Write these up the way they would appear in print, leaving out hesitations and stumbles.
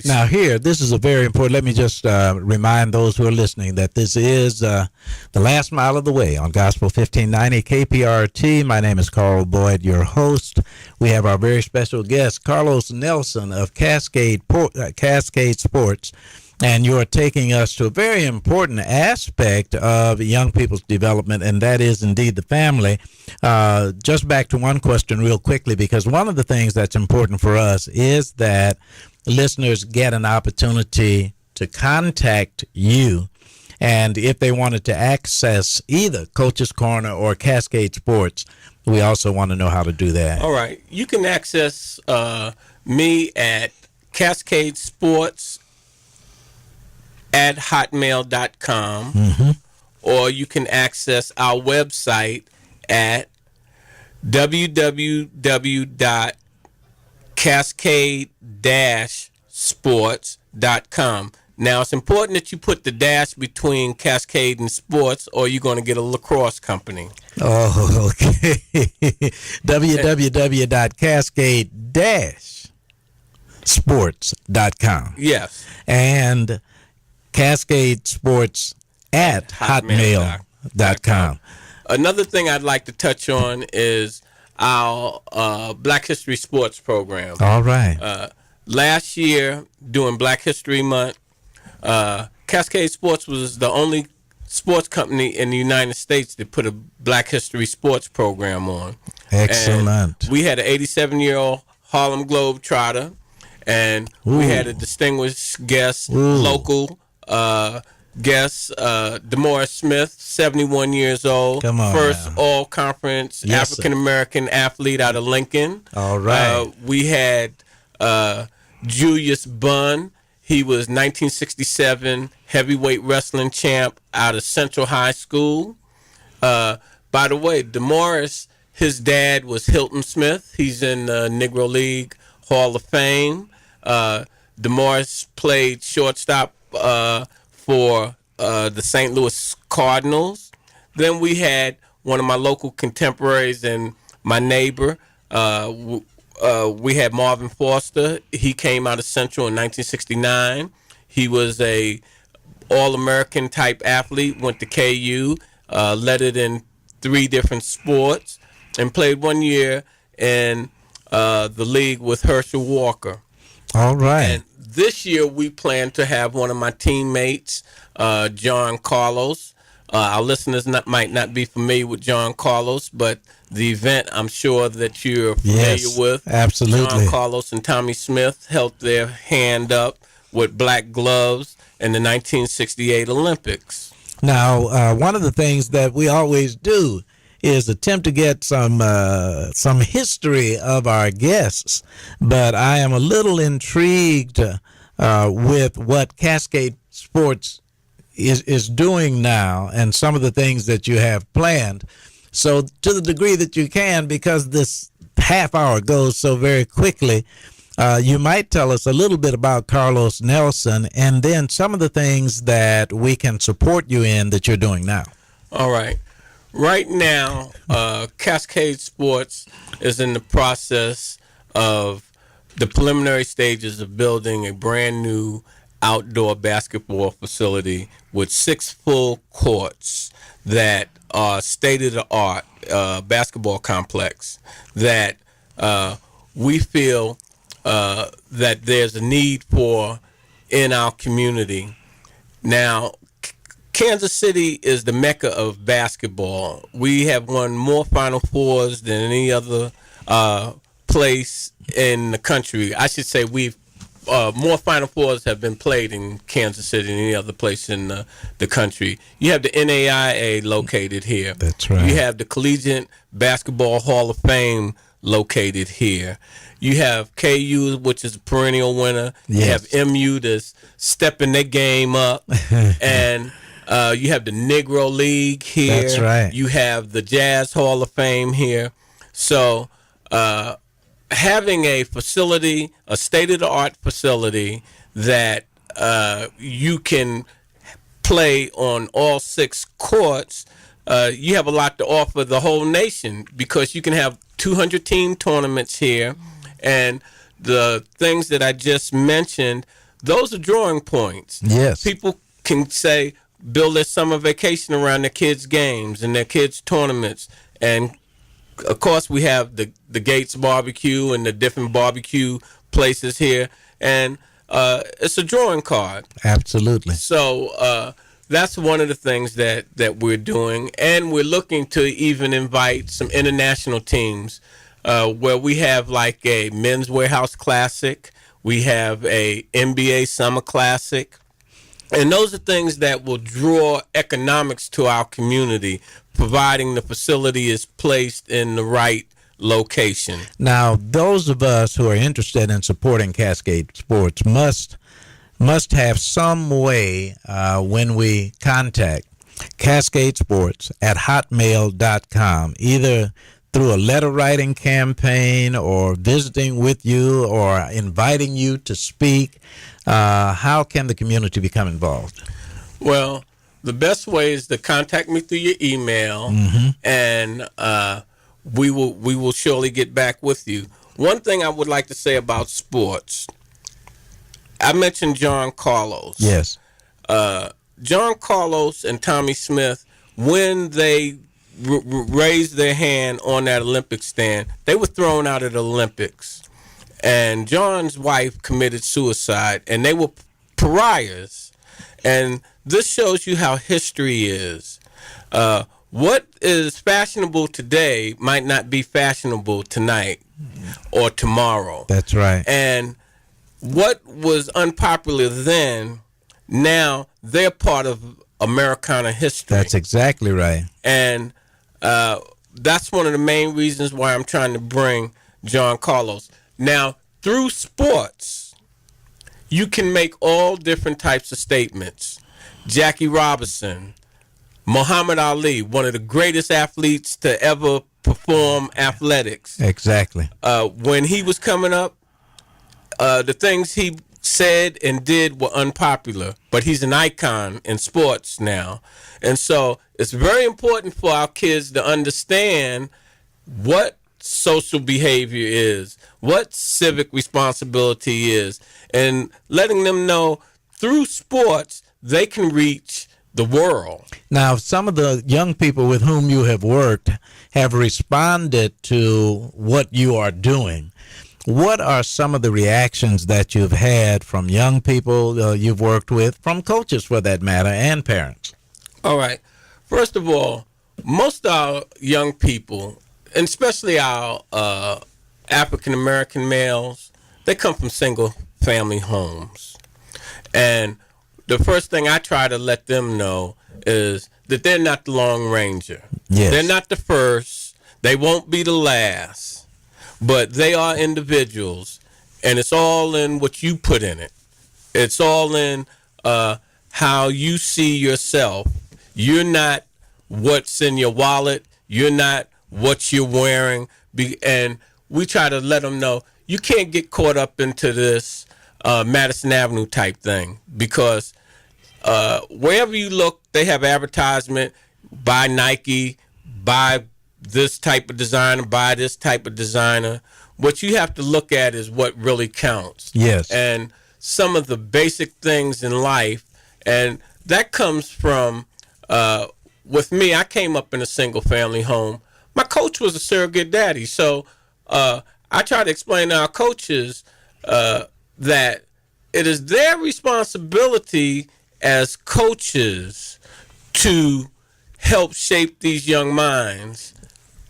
Now, here, this is a very important. Let me just remind those who are listening that this is the last mile of the way on Gospel 1590 KPRT. My name is Carl Boyd, your host. We have our very special guest, Carlos Nelson of Cascade Sports. And you are taking us to a very important aspect of young people's development, and that is indeed the family. Just back to one question real quickly, because one of the things that's important for us is that listeners get an opportunity to contact you. And if they wanted to access either Coach's Corner or Cascade Sports, we also want to know how to do that. All right. You can access me at Cascade Sports at hotmail.com, or you can access our website at www.cascade-sports.com. Now, it's important that you put the dash between Cascade and Sports, or you're going to get a lacrosse company. Oh, okay. www.cascade-sports.com. Yes. And Cascade Sports at hotmail.com. Another thing I'd like to touch on is our Black History Sports program. All right. Last year, during Black History Month, Cascade Sports was the only sports company in the United States that put a Black History Sports program on. Excellent. And we had an 87-year-old Harlem Globetrotter, and we had a distinguished guest, local guest, DeMaurice Smith, 71 years old. Come on first now. all-conference African-American athlete out of Lincoln. All right. We had Julius Bunn. He was 1967 heavyweight wrestling champ out of Central High School. By the way, DeMaurice, his dad was Hilton Smith. He's in the Negro League Hall of Fame. DeMaurice played shortstop for the St. Louis Cardinals. Then we had one of my local contemporaries and my neighbor. We had Marvin Foster. He came out of Central in 1969. He was a All-American type athlete, went to KU, led it in 3 different sports, and played 1 year in the league with Herschel Walker. All right. And this year we plan to have one of my teammates, John Carlos. Our listeners might not be familiar with John Carlos, but the event I'm sure that you're familiar with. Absolutely. John Carlos and Tommy Smith held their hand up with black gloves in the 1968 Olympics. Now, one of the things that we always do is attempt to get some history of our guests, but I am a little intrigued with what Cascade Sports is doing now and some of the things that you have planned. So to the degree that you can, because this half hour goes so very quickly, you might tell us a little bit about Carlos Nelson and then some of the things that we can support you in that you're doing now. All right. Right now, Cascade Sports is in the process of the preliminary stages of building a brand new outdoor basketball facility with 6 full courts that are state-of-the-art basketball complex that we feel that there's a need for in our community. Now, Kansas City is the mecca of basketball. We have won more Final Fours than any other place in the country. I should say we've more Final Fours have been played in Kansas City than any other place in the country. You have the NAIA located here. That's right. You have the Collegiate Basketball Hall of Fame located here. You have KU, which is a perennial winner. Yes. You have MU that's stepping their game up. And you have the Negro League here. That's right. You have the Jazz Hall of Fame here. So having a facility, a state-of-the-art facility that you can play on all 6 courts, you have a lot to offer the whole nation because you can have 200-team tournaments here. And the things that I just mentioned, those are drawing points. Yes. People can say, build their summer vacation around their kids' games and their kids' tournaments. And, of course, we have the Gates Barbecue and the different barbecue places here. And it's a drawing card. Absolutely. So that's one of the things that we're doing. And we're looking to even invite some international teams where we have like a Men's Warehouse Classic. We have a NBA Summer Classic. And those are things that will draw economics to our community, providing the facility is placed in the right location. Now, those of us who are interested in supporting Cascade Sports must have some way when we contact Cascade Sports at hotmail.com, either through a letter writing campaign or visiting with you or inviting you to speak. How can the community become involved? Well, the best way is to contact me through your email, and we will surely get back with you. One thing I would like to say about sports, I mentioned John Carlos. Yes. John Carlos and Tommy Smith, when they raised their hand on that Olympic stand, they were thrown out of the Olympics. And John's wife committed suicide, and they were pariahs. And this shows you how history is. What is fashionable today might not be fashionable tonight or tomorrow. That's right. And what was unpopular then, now they're part of Americana history. That's exactly right. And that's one of the main reasons why I'm trying to bring John Carlos. Now, through sports, you can make all different types of statements. Jackie Robinson, Muhammad Ali, one of the greatest athletes to ever perform athletics. Exactly. When he was coming up, the things he said and did were unpopular, but he's an icon in sports now. And so it's very important for our kids to understand what social behavior is, what civic responsibility is, and letting them know through sports they can reach the world. Now, some of the young people with whom you have worked have responded to what you are doing. What are some of the reactions that you've had from young people you've worked with, from coaches for that matter, and parents? All right. First of all, most of our young people, and especially our African-American males, they come from single-family homes. And the first thing I try to let them know is that they're not the Lone Ranger. Yes. They're not the first. They won't be the last. But they are individuals, and it's all in what you put in it. It's all in how you see yourself. You're not what's in your wallet. You're not what you're wearing. And we try to let them know you can't get caught up into this Madison Avenue type thing, because wherever you look, they have advertisement, buy Nike, buy this type of designer, buy this type of designer. What you have to look at is what really counts. Yes. And some of the basic things in life, and that comes from, with me, I came up in a single family home. My coach was a surrogate daddy. So I try to explain to our coaches that it is their responsibility as coaches to help shape these young minds.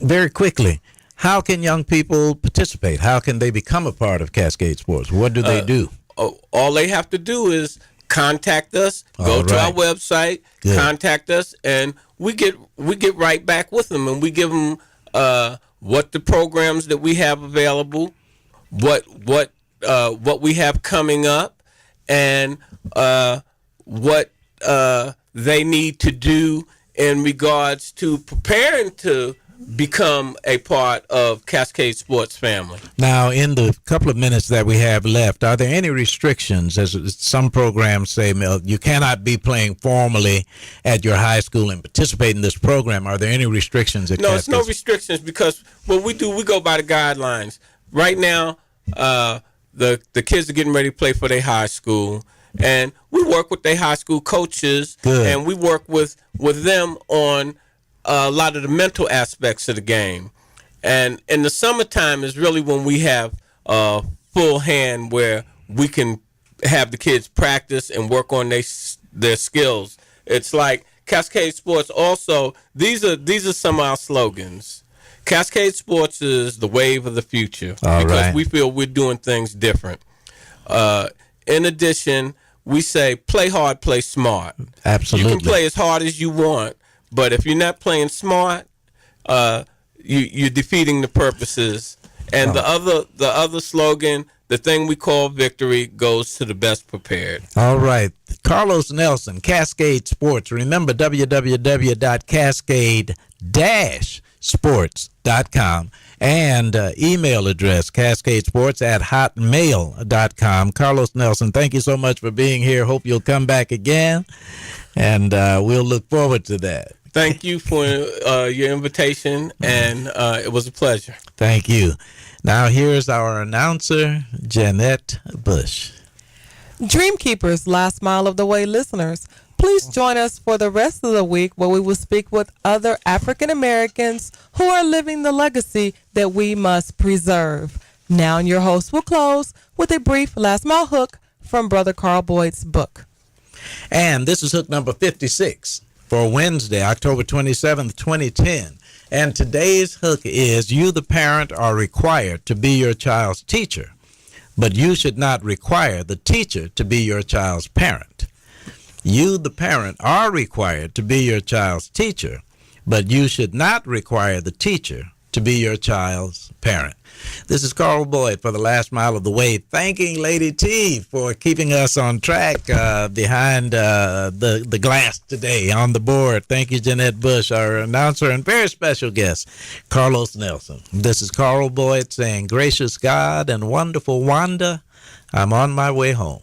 Very quickly, how can young people participate? How can they become a part of Cascade Sports? What do they do? All they have to do is contact us, go to our website, contact us, and we get right back with them, and we give them what the programs that we have available, what we have coming up, and what they need to do in regards to preparing to become a part of Cascade Sports family. Now, in the couple of minutes that we have left, are there any restrictions? As some programs say, you cannot be playing formally at your high school and participate in this program. Are there any restrictions? No, it's no restrictions, because what we do, we go by the guidelines. Right now, the kids are getting ready to play for their high school, and we work with their high school coaches. Good. And we work with them on a lot of the mental aspects of the game. And in the summertime is really when we have a full hand where we can have the kids practice and work on their skills. It's like Cascade Sports also, these are some of our slogans. Cascade Sports is the wave of the future because we feel we're doing things different. In addition, we say play hard, play smart. Absolutely. You can play as hard as you want, but if you're not playing smart, you're defeating the purposes. And the other slogan, the thing we call victory, goes to the best prepared. All right. Carlos Nelson, Cascade Sports. Remember, www.cascade-sports.com and email address cascadesports@hotmail.com. Carlos Nelson, thank you so much for being here. Hope you'll come back again, and we'll look forward to that. Thank you for your invitation, and it was a pleasure. Thank you. Now here's our announcer, Jeanette Bush. Dreamkeepers, last mile of the way listeners, please join us for the rest of the week where we will speak with other African Americans who are living the legacy that we must preserve. Now your host will close with a brief last mile hook from Brother Carl Boyd's book. And this is hook number 56 for Wednesday, October 27th, 2010. And today's hook is, you, the parent, are required to be your child's teacher, but you should not require the teacher to be your child's parent. You, the parent, are required to be your child's teacher, but you should not require the teacher to be your child's parent. This is Carl Boyd for the last mile of the way, thanking Lady T for keeping us on track behind the glass today on the board. Thank you, Jeanette Bush, our announcer, and very special guest, Carlos Nelson. This is Carl Boyd saying, gracious God and wonderful Wanda, I'm on my way home.